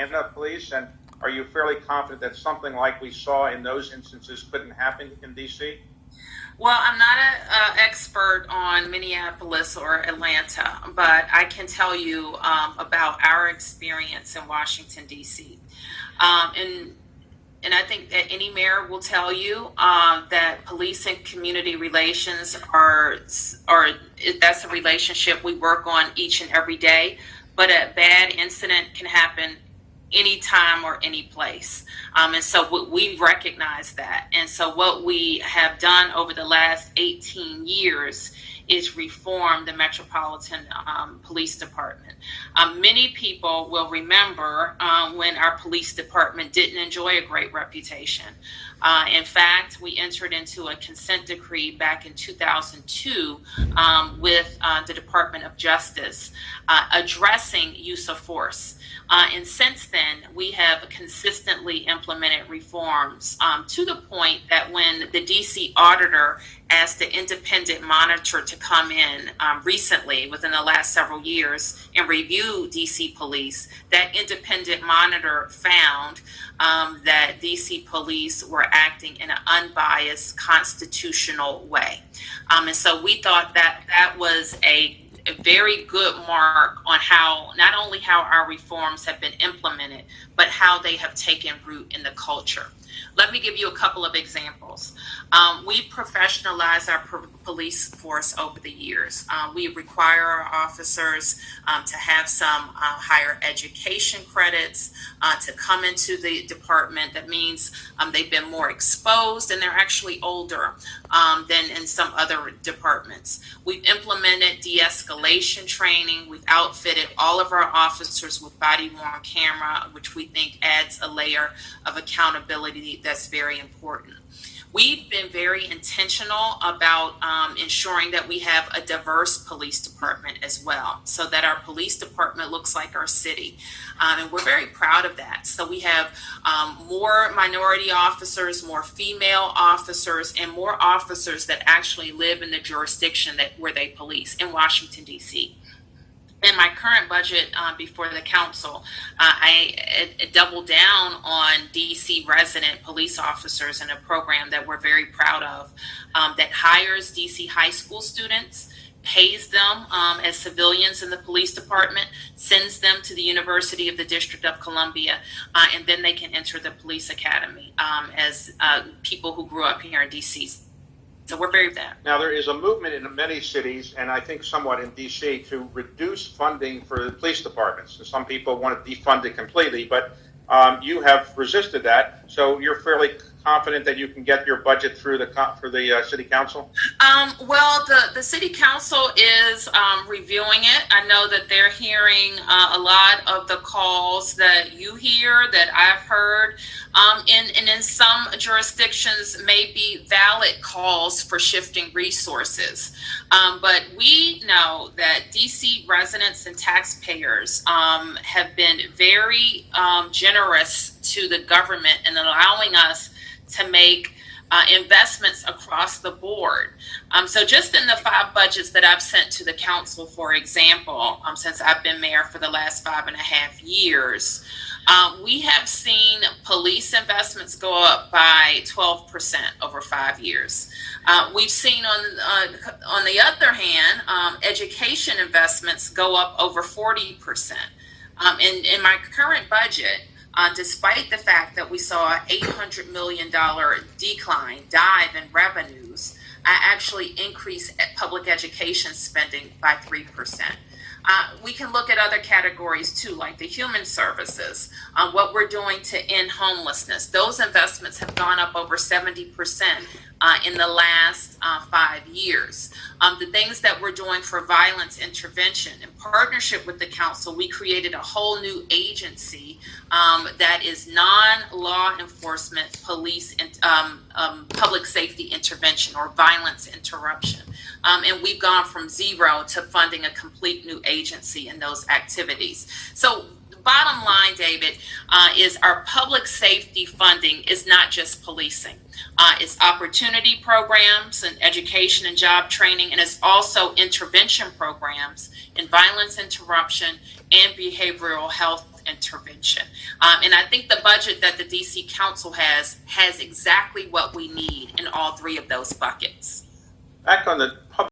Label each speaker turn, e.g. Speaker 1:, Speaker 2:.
Speaker 1: Atlanta police? And are you fairly confident that something like we saw in those instances couldn't happen in DC?
Speaker 2: Well, I'm not an expert on Minneapolis or Atlanta, but I can tell you about our experience in Washington, D.C. And I think that any mayor will tell you that police and community relations are that's a relationship we work on each and every day. But a bad incident can happen anytime or any place. And so we recognize that. And so what we have done over the last 18 years is reform the Metropolitan Police Department. Many people will remember when our police department didn't enjoy a great reputation. In fact, we entered into a consent decree back in 2002 with the Department of Justice addressing use of force. And since then, we have consistently implemented reforms to the point that when the DC auditor asked the independent monitor to come in recently, within the last several years, and review DC police, that independent monitor found that DC police were acting in an unbiased constitutional way. And so we thought that that was a very good mark on how, not only how our reforms have been implemented, but how they have taken root in the culture. Let me give you a couple of examples. We professionalized our police force over the years. We require our officers to have some higher education credits to come into the department. That means they've been more exposed and they're actually older than in some other departments. We've implemented de-escalation training. We've outfitted all of our officers with body-worn camera, which we think adds a layer of accountability that's very important. We've been very intentional about ensuring that we have a diverse police department as well, so that our police department looks like our city. And we're very proud of that. So we have more minority officers, more female officers, and more officers that actually live in the jurisdiction where they police in Washington, D.C. In my current budget before the council, I doubled down on DC resident police officers in a program that we're very proud of that hires DC high school students, pays them as civilians in the police department, sends them to the University of the District of Columbia, and then they can enter the police academy as people who grew up here in DC. So we're very that.
Speaker 1: Now, there is a movement in many cities, and I think somewhat in D.C., to reduce funding for the police departments. Some people want to defund it completely, but you have resisted that. So you're fairly confident that you can get your budget through for the city council?
Speaker 2: Well, the city council is reviewing it. I know that they're hearing a lot of the calls that you hear, that I've heard, and in some jurisdictions may be valid calls for shifting resources. But we know that DC residents and taxpayers have been very generous to the government in allowing us to make investments across the board. So just in the 5 budgets that I've sent to the council, for example, since I've been mayor for the last 5.5 years, we have seen police investments go up by 12% over 5 years. We've seen on the other hand, education investments go up over 40%. In my current budget, despite the fact that we saw an $800 million dive in revenues, I actually increased public education spending by 3%. We can look at other categories too, like the human services, what we're doing to end homelessness. Those investments have gone up over 70% in the last 5 years. The things that we're doing for violence intervention, in partnership with the council, we created a whole new agency that is non-law enforcement police and public safety intervention or violence interruption. And we've gone from 0 to funding a complete new agency in those activities. So bottom line, David, is our public safety funding is not just policing. It's opportunity programs and education and job training, and it's also intervention programs in violence interruption and behavioral health intervention. And I think the budget that the DC Council has exactly what we need in all three of those buckets.
Speaker 1: Back on the public